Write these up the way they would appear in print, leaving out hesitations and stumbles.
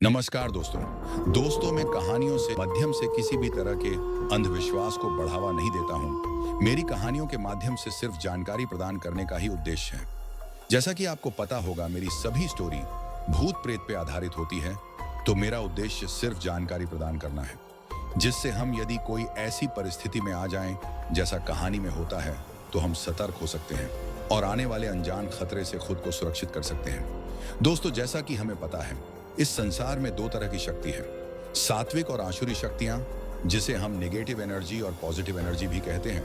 नमस्कार दोस्तों मैं कहानियों से माध्यम से किसी भी तरह के अंधविश्वास को बढ़ावा नहीं देता हूं। मेरी कहानियों के माध्यम से सिर्फ जानकारी प्रदान करने का ही उद्देश्य है। जैसा कि आपको पता होगा, मेरी सभी स्टोरी भूत प्रेत पे आधारित होती है, तो मेरा उद्देश्य सिर्फ जानकारी प्रदान करना है, जिससे हम यदि कोई ऐसी परिस्थिति में आ जाएं जैसा कहानी में होता है, तो हम सतर्क हो सकते हैं और आने वाले अनजान खतरे से खुद को सुरक्षित कर सकते हैं। दोस्तों, जैसा कि हमें पता है, इस संसार में दो तरह की शक्ति है, सात्विक और आसुरी शक्तियां, जिसे हम नेगेटिव एनर्जी और पॉजिटिव एनर्जी भी कहते हैं।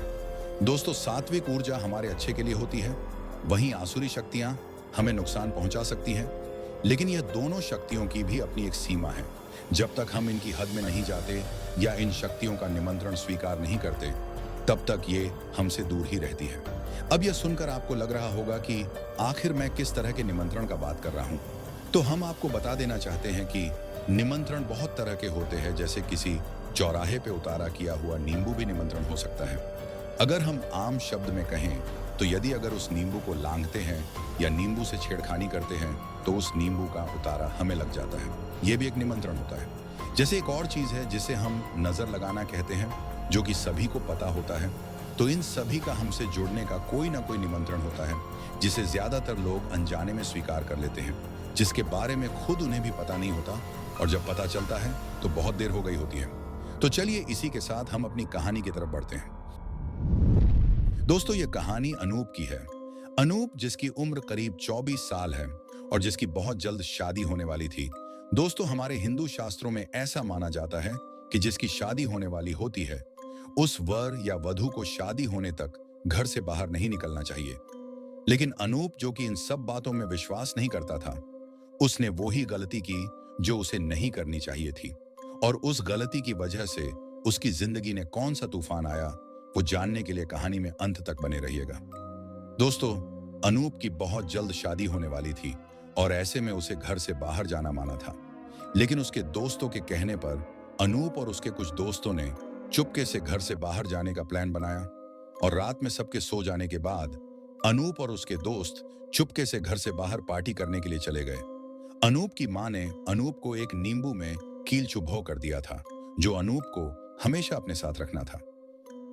दोस्तों, सात्विक ऊर्जा हमारे अच्छे के लिए होती है, वहीं आसुरी शक्तियां हमें नुकसान पहुंचा सकती हैं। लेकिन यह दोनों शक्तियों की भी अपनी एक सीमा है। जब तक हम इनकी हद में नहीं जाते या इन शक्तियों का निमंत्रण स्वीकार नहीं करते, तब तक ये हमसे दूर ही रहती है। अब यह सुनकर आपको लग रहा होगा कि आखिर मैं किस तरह के निमंत्रण का बात कर रहा हूं। तो हम आपको बता देना चाहते हैं कि निमंत्रण बहुत तरह के होते हैं। जैसे किसी चौराहे पे उतारा किया हुआ नींबू भी निमंत्रण हो सकता है। अगर हम आम शब्द में कहें तो यदि अगर उस नींबू को लांघते हैं या नींबू से छेड़खानी करते हैं, तो उस नींबू का उतारा हमें लग जाता है। यह भी एक निमंत्रण होता है। जैसे एक और चीज है जिसे हम नजर लगाना कहते हैं, जो कि सभी को पता होता है। तो इन सभी का हमसे जुड़ने का कोई ना कोई निमंत्रण होता है, जिसे ज्यादातर लोग अनजाने में स्वीकार कर लेते हैं, जिसके बारे में खुद उन्हें भी पता नहीं होता, और जब पता चलता है तो बहुत देर हो गई होती है। तो चलिए इसी के साथ हम अपनी कहानी की तरफ बढ़ते हैं। दोस्तों, ये कहानी अनूप की है। अनूप, जिसकी उम्र करीब 24 साल है और जिसकी बहुत जल्द शादी होने वाली थी। दोस्तों, हमारे हिंदू शास्त्रों में ऐसा माना जाता है कि जिसकी शादी होने वाली होती है, उस वर या वधू को शादी होने तक घर से बाहर नहीं निकलना चाहिए। लेकिन अनूप, जो कि इन सब बातों में विश्वास नहीं करता था, उसने वो ही गलती की जो उसे नहीं करनी चाहिए थी। और उस गलती की वजह से उसकी जिंदगी ने कौन सा तूफान आया, वो जानने के लिए कहानी में अंत तक बने रहिएगा। दोस्तों, अनूप की बहुत जल्द शादी होने वाली थी और ऐसे में उसे घर से बाहर जाना माना था। लेकिन उसके दोस्तों के कहने पर अनूप और उसके कुछ दोस्तों ने चुपके से घर से बाहर जाने का प्लान बनाया। और रात में सबके सो जाने के बाद अनूप और उसके दोस्त चुपके से घर से बाहर पार्टी करने के लिए चले गए। अनूप की मां ने अनूप को एक नींबू में कील चुभो कर दिया था, जो अनूप को हमेशा अपने साथ रखना था।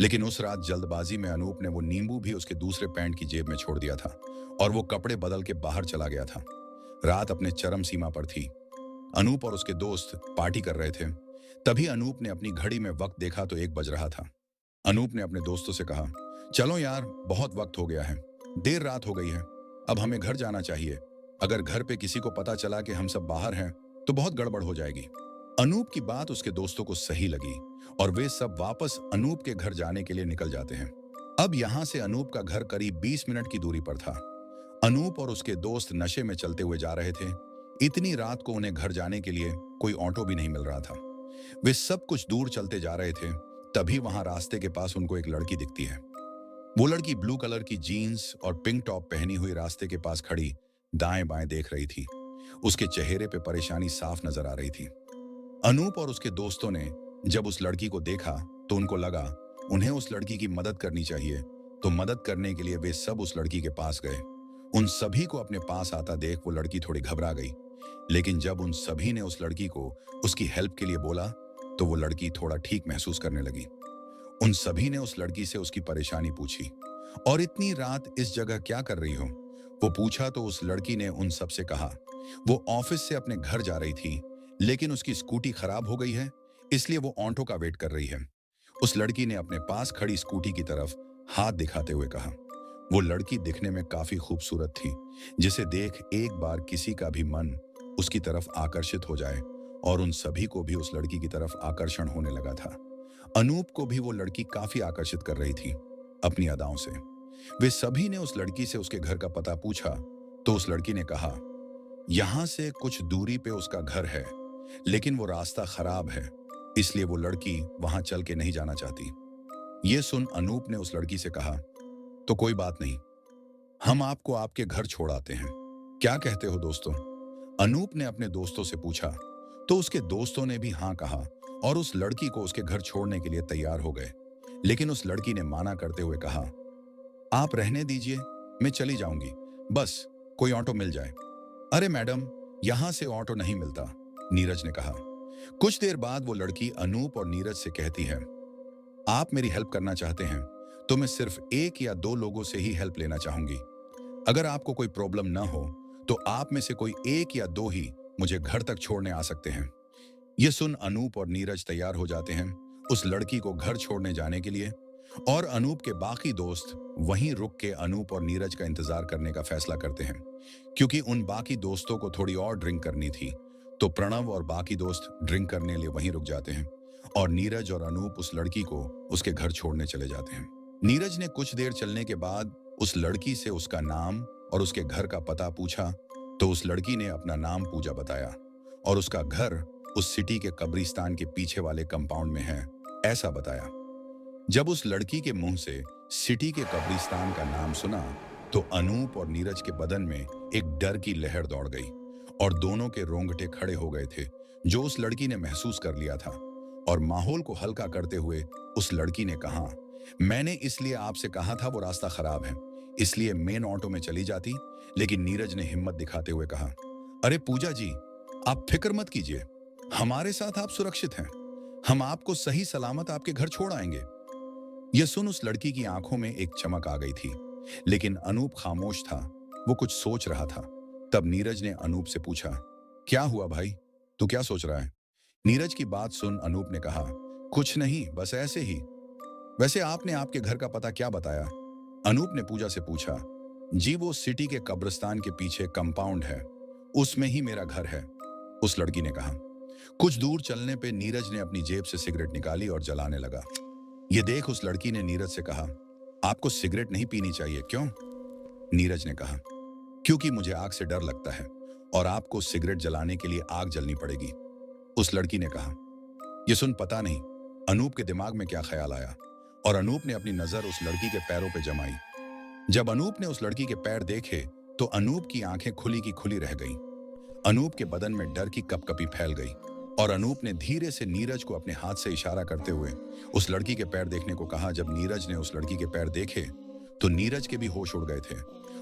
लेकिन उस रात जल्दबाजी में अनूप ने वो नींबू भी उसके दूसरे पैंट की जेब में छोड़ दिया था और वो कपड़े बदल के बाहर चला गया था। रात अपने चरम सीमा पर थी। अनूप और उसके दोस्त पार्टी कर रहे थे। तभी अनूप ने अपनी घड़ी में वक्त देखा तो 1 बज रहा था। अनूप ने अपने दोस्तों से कहा, चलो यार, बहुत वक्त हो गया है, देर रात हो गई है, अब हमें घर जाना चाहिए। अगर घर पे किसी को पता चला कि हम सब बाहर हैं, तो बहुत गड़बड़ हो जाएगी। अनूप की बात उसके दोस्तों को सही लगी और वे सब वापस अनूप के घर जाने के लिए निकल जाते हैं। अब यहाँ से अनूप का घर करीब 20 मिनट की दूरी पर था। अनूप और उसके दोस्त नशे में चलते हुए जा रहे थे। इतनी रात को उन्हें घर जाने के लिए कोई ऑटो भी नहीं मिल रहा था। वे सब कुछ दूर चलते जा रहे थे। तभी वहां रास्ते के पास उनको एक लड़की दिखती है। वो लड़की ब्लू कलर की जीन्स और पिंक टॉप पहनी हुई रास्ते के पास खड़ी दाएं बाएं देख रही थी। उसके चेहरे पे परेशानी साफ नजर आ रही थी। अनूप और उसके दोस्तों ने जब उस लड़की को देखा तो उनको लगा उन्हें उस लड़की की मदद करनी चाहिए। तो मदद करने के लिए वे सब उस लड़की के पास गए। उन सभी को अपने पास आता देख वो लड़की थोड़ी घबरा गई। लेकिन जब उन सभी ने उस लड़की को उसकी हेल्प के लिए बोला, तो वो लड़की थोड़ा ठीक महसूस करने लगी। उन सभी ने उस लड़की से उसकी परेशानी पूछी। और इतनी रात इस जगह क्या कर रही हो, वो पूछा। तो उस लड़की ने उन सब से कहा वो ऑफिस से अपने घर जा रही थी, लेकिन उसकी स्कूटी खराब हो गई है, इसलिए वो ऑटो का वेट कर रही है। उस लड़की ने अपने पास खड़ी स्कूटी की तरफ हाथ दिखाते हुए कहा। वो लड़की दिखने में काफी खूबसूरत थी, जिसे देख एक बार किसी का भी मन उसकी तरफ आकर्षित हो जाए, और उन सभी को भी उस लड़की की तरफ आकर्षण होने लगा था। अनूप को भी वो लड़की काफी आकर्षित कर रही थी अपनी अदाओं से। वे सभी ने उस लड़की से उसके घर का पता पूछा। तो उस लड़की ने कहा, यहां से कुछ दूरी पे उसका घर है, लेकिन वो रास्ता खराब है, इसलिए वो लड़की वहां चल के नहीं जाना चाहती। ये सुन अनूप ने उस लड़की से कहा, तो कोई बात नहीं, हम आपको आपके घर छोड़ आते हैं, क्या कहते हो दोस्तों? अनूप ने अपने दोस्तों से पूछा। तो उसके दोस्तों ने भी हाँ कहा और उस लड़की को उसके घर छोड़ने के लिए तैयार हो गए। लेकिन उस लड़की ने माना करते हुए कहा, आप रहने दीजिए, मैं चली जाऊंगी, बस कोई ऑटो मिल जाए। अरे मैडम, यहां से ऑटो नहीं मिलता, नीरज ने कहा। कुछ देर बाद वो लड़की अनूप और नीरज से कहती है, आप मेरी हेल्प करना चाहते हैं तो मैं सिर्फ एक या दो लोगों से ही हेल्प लेना चाहूंगी। अगर आपको कोई प्रॉब्लम ना हो तो आप में से कोई एक या दो ही मुझे घर तक छोड़ने आ सकते हैं। यह सुन अनूप और नीरज तैयार हो जाते हैं उस लड़की को घर छोड़ने जाने के लिए, और अनूप के बाकी दोस्त वहीं रुक के अनूप और नीरज का इंतजार करने का फैसला करते हैं। क्योंकि उन बाकी दोस्तों को थोड़ी और ड्रिंक करनी थी, तो प्रणव और बाकी दोस्त ड्रिंक करने लिए वहीं रुक जाते हैं और नीरज और अनूप उस लड़की को उसके घर छोड़ने चले जाते हैं। नीरज ने कुछ देर चलने के बाद उस लड़की से उसका नाम और उसके घर का पता पूछा, तो उस लड़की ने अपना नाम पूजा बताया और उसका घर उस सिटी के कब्रिस्तान के पीछे वाले कंपाउंड में है, ऐसा बताया। जब उस लड़की के मुंह से सिटी के कब्रिस्तान का नाम सुना तो अनूप और नीरज के बदन में एक डर की लहर दौड़ गई और दोनों के रोंगटे खड़े हो गए थे, जो उस लड़की ने महसूस कर लिया था। और माहौल को हल्का करते हुए उस लड़की ने कहा, मैंने इसलिए आपसे कहा था वो रास्ता खराब है, इसलिए मेन ऑटो में चली जाती। लेकिन नीरज ने हिम्मत दिखाते हुए कहा, अरे पूजा जी, आप फिक्र मत कीजिए, हमारे साथ आप सुरक्षित हैं, हम आपको सही सलामत आपके घर छोड़ आएंगे। यह सुन उस लड़की की आंखों में एक चमक आ गई थी, लेकिन अनूप खामोश था, वो कुछ सोच रहा था। तब नीरज ने अनूप से पूछा, क्या हुआ भाई, तू क्या सोच रहा है? नीरज की बात सुन अनूप ने कहा, कुछ नहीं, बस ऐसे ही। वैसे आपने आपके घर का पता क्या बताया? अनूप ने पूजा से पूछा। जी, वो सिटी के कब्रिस्तान के पीछे कंपाउंड है, उसमें ही मेरा घर है, उस लड़की ने कहा। कुछ दूर चलने पे नीरज ने अपनी जेब से सिगरेट निकाली और जलाने लगा। ये देख उस लड़की ने नीरज से कहा, आपको सिगरेट नहीं पीनी चाहिए, क्यों? नीरज ने कहा, क्योंकि मुझे आग से डर लगता है और आपको सिगरेट जलाने के लिए आग जलनी पड़ेगी, उस लड़की ने कहा। यह सुन पता नहीं अनूप के दिमाग में क्या ख्याल आया और अनूप ने अपनी नजर उस लड़की के पैरों पर जमाई। जब अनूप ने उस लड़की के पैर देखे तो अनूप की आंखें खुली की खुली रह गईं। अनूप के बदन में डर की कपकपी फैल गई और अनूप ने धीरे से नीरज को अपने हाथ से इशारा करते हुए उस लड़की के पैर देखने को कहा। जब नीरज ने उस लड़की के पैर देखे तो नीरज के भी होश उड़ गए थे।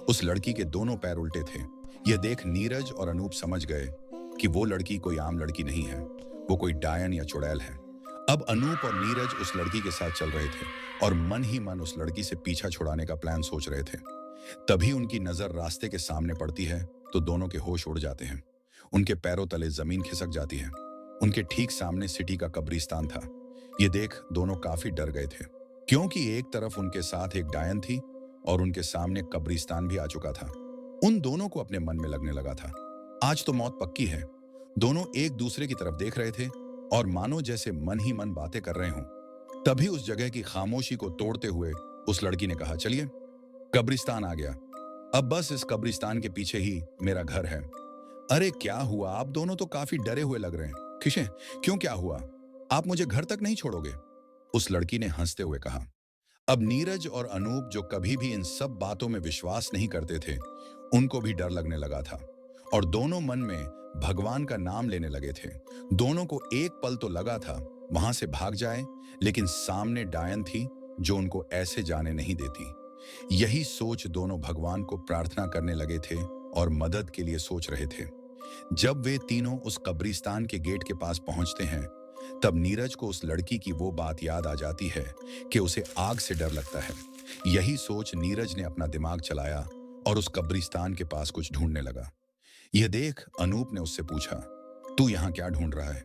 उस लड़की के दोनों पैर उल्टे थे। यह देख नीरज और अनूप समझ गए कि वो लड़की कोई आम लड़की नहीं है, वो कोई डायन या चुड़ैल है। अब अनूप और नीरज उस लड़की के साथ चल रहे थे और मन ही मन उस लड़की से पीछा छुड़ाने का प्लान सोच रहे थे। तभी उनकी नजर रास्ते के सामने पड़ती है तो दोनों के होश उड़ जाते हैं। उनके पैरों तले जमीन खिसक जाती है। उनके ठीक सामने सिटी का कब्रिस्तान था। ये देख दोनों काफी डर गए थे, क्योंकि एक तरफ उनके साथ एक डायन थी और उनके सामने कब्रिस्तान भी आ चुका था। उन दोनों को अपने मन में लगने लगा था, आज तो मौत पक्की है। दोनों एक दूसरे की तरफ देख रहे थे और मानो जैसे मन ही मन बातें कर रहे हों। तभी उस जगह की खामोशी को तोड़ते हुए उस लड़की ने कहा, चलिए, कब्रिस्तान आ गया, अब बस इस कब्रिस्तान के पीछे ही मेरा घर है। अरे क्या हुआ, आप दोनों तो काफी डरे हुए लग रहे हैं, खिशे क्यों, क्या हुआ? आप मुझे घर तक नहीं छोड़ोगे? उस लड़की ने हंसते हुए कहा। अब नीरज और अनूप, जो कभी भी इन सब बातों में विश्वास नहीं करते थे, उनको भी डर लगने लगा था और दोनों मन में भगवान का नाम लेने लगे थे। दोनों को एक पल तो लगा था वहां से भाग जाए, लेकिन सामने डायन थी जो उनको ऐसे जाने नहीं देती। यही सोच दोनों भगवान को प्रार्थना करने लगे थे और मदद के लिए सोच रहे थे। जब वे तीनों उस कब्रिस्तान के गेट के पास पहुंचते हैं, तब नीरज को उस लड़की की वो बात याद आ जाती है कि उसे आग से डर लगता है। यही सोच नीरज ने अपना दिमाग चलाया और उस कब्रिस्तान के पास कुछ ढूंढने लगा। यह देख अनूप ने उससे पूछा, तू यहाँ क्या ढूंढ रहा है?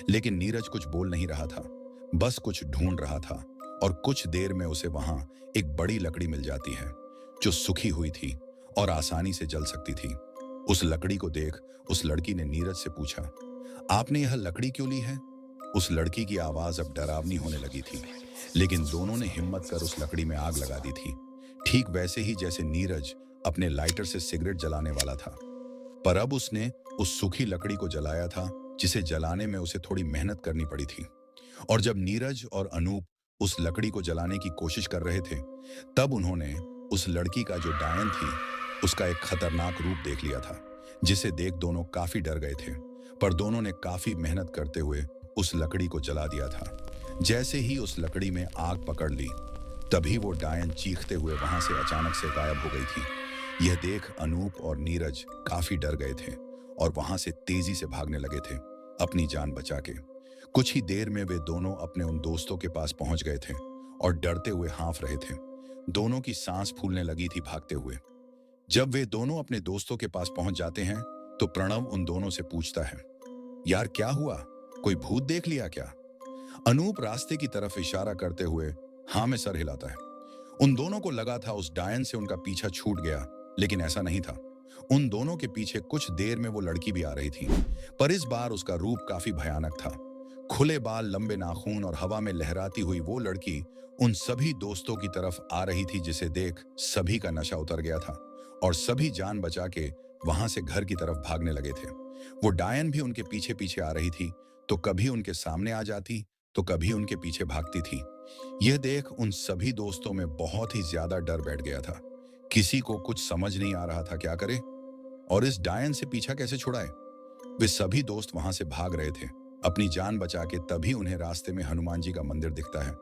लेकिन नीरज कुछ बोल नहीं रहा था, बस कुछ ढूंढ रहा था। और कुछ देर में उसे वहां एक बड़ी लकड़ी मिल जाती है जो सूखी हुई थी और आसानी से जल सकती थी। उस लकड़ी को देख उस लड़की ने नीरज से पूछा, आपने यह लकड़ी क्यों ली है? उस लड़की की आवाज अब डरावनी होने लगी थी, लेकिन दोनों ने हिम्मत कर उस लकड़ी में आग लगा दी थी, ठीक वैसे ही जैसे नीरज अपने लाइटर से सिगरेट जलाने वाला था। पर अब उसने उस सूखी लकड़ी को जलाया था, जिसे जलाने में उसे थोड़ी मेहनत करनी पड़ी थी। और जब नीरज और अनूप उस लकड़ी को जलाने की कोशिश कर रहे थे, तब उन्होंने उस लड़की का जो डायन थी उसका एक खतरनाक रूप देख लिया था, जिसे देख दोनों काफी डर गए थे। पर दोनों ने काफी मेहनत करते हुए उस लकड़ी को जला दिया था। जैसे ही उस लकड़ी में आग पकड़ ली, तभी वो डायन चीखते हुए वहां से अचानक से गायब हो गई थी। यह देख अनूप और नीरज काफी डर गए थे और वहां से तेजी से भागने लगे थे। अपनी जान बचा के। कुछ ही देर में वे दोनों अपने उन दोस्तों के पास पहुंच गए थे और डरते हुए हाँफ रहे थे। दोनों की सांस फूलने लगी थी भागते हुए। जब वे दोनों अपने दोस्तों के पास पहुंच जाते हैं तो प्रणव उन दोनों से पूछता है, यार क्या हुआ, कोई भूत देख लिया क्या? अनूप रास्ते की तरफ इशारा करते हुए हाँ में सर हिलाता है। उन दोनों को लगा था उस डायन से उनका पीछा छूट गया, लेकिन ऐसा नहीं था। उन दोनों के पीछे कुछ देर में वो लड़की भी आ रही थी, पर इस बार उसका रूप काफी भयानक था। खुले बाल, लंबे नाखून और हवा में लहराती हुई वो लड़की उन सभी दोस्तों की तरफ आ रही थी, जिसे देख सभी का नशा उतर गया था और सभी जान बचा के वहां से घर की तरफ भागने लगे थे। वो डायन भी उनके पीछे पीछे आ रही थी, तो कभी उनके सामने आ जाती तो कभी उनके पीछे भागती थी। यह देख उन सभी दोस्तों में बहुत ही ज्यादा डर बैठ गया था। किसी को कुछ समझ नहीं आ रहा था क्या करे और इस डायन से पीछा कैसे छुड़ाए। वे सभी दोस्त वहां से भाग रहे थे अपनी जान बचा के। तभी उन्हें रास्ते में हनुमान जी का मंदिर दिखता है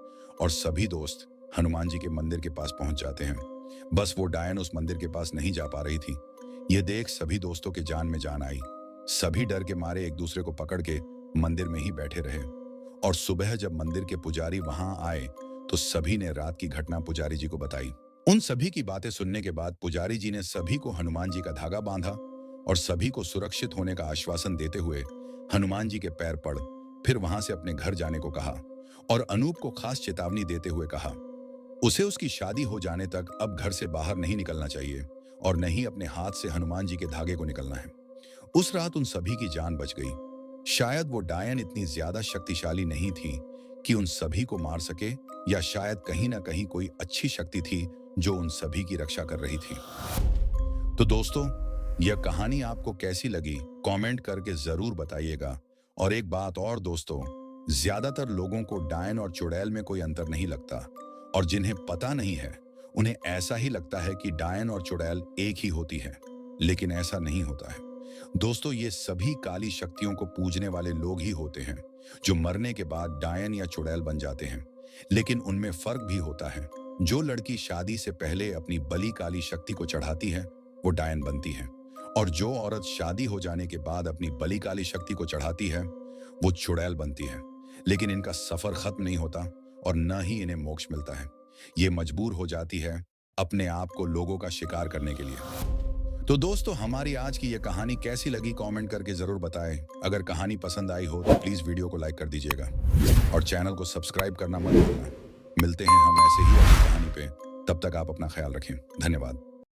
और सभी दोस्त हनुमान जी के मंदिर के पास पहुंच जाते हैं। बस वो डायन उस मंदिर के पास नहीं जा पा रही थी। ये देख सभी दोस्तों के जान में जान आई। सभी डर के मारे एक दूसरे को पकड़ के मंदिर में ही बैठे रहे और सुबह जब मंदिर के पुजारी वहां आए तो सभी ने रात की घटना पुजारी जी को बताई। उन सभी की बातें सुनने के बाद पुजारी जी ने सभी को हनुमान जी का धागा बांधा और सभी को सुरक्षित होने का आश्वासन देते हुए हनुमान जी के पैर पड़ फिर वहां से अपने घर जाने को कहा और अनूप को खास चेतावनी देते हुए कहा, उसे उसकी शादी हो जाने तक अब घर से बाहर नहीं निकलना चाहिए और न ही अपने हाथ से हनुमान जी के धागे को निकलना है। उस रात उन सभी की जान बच गई। शायद वो डायन इतनी ज्यादा शक्तिशाली नहीं थी कि उन सभी को मार सके, या शायद कहीं ना कहीं कोई अच्छी शक्ति थी जो उन सभी की रक्षा कर रही थी। तो दोस्तों, यह कहानी आपको कैसी लगी कमेंट करके जरूर बताइएगा। और एक बात और दोस्तों, ज्यादातर लोगों को डायन और चुड़ैल में कोई अंतर नहीं लगता और जिन्हें पता नहीं है उन्हें ऐसा ही लगता है कि डायन और चुड़ैल एक ही होती है, लेकिन ऐसा नहीं होता है दोस्तों। ये सभी काली शक्तियों को पूजने वाले लोग ही होते हैं जो मरने के बाद डायन या चुड़ैल बन जाते हैं। लेकिन उनमें फर्क भी होता है। जो लड़की शादी से पहले अपनी बलि काली शक्ति को चढ़ाती है वो डायन बनती है, और जो औरत शादी हो जाने के बाद अपनी बलि काली शक्ति को चढ़ाती है वो चुड़ैल बनती है। लेकिन इनका सफर खत्म नहीं होता और न ही इन्हें मोक्ष मिलता है। ये मजबूर हो जाती है अपने आप को लोगों का शिकार करने के लिए। तो दोस्तों, हमारी आज की ये कहानी कैसी लगी कमेंट करके जरूर बताएं। अगर कहानी पसंद आई हो तो प्लीज वीडियो को लाइक कर दीजिएगा और चैनल को सब्सक्राइब करना मत भूलना। मिलते हैं हम ऐसे ही अगली कहानी पे, तब तक आप अपना ख्याल रखें। धन्यवाद।